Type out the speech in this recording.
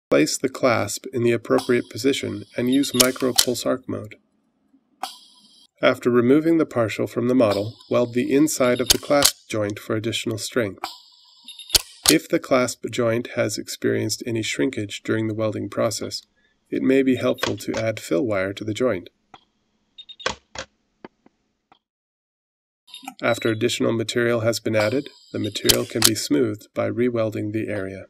Place the clasp in the appropriate position and use micro pulse arc mode. After removing the partial from the model, weld the inside of the clasp joint for additional strength. If the clasp joint has experienced any shrinkage during the welding process, it may be helpful to add fill wire to the joint. After additional material has been added, the material can be smoothed by re-welding the area.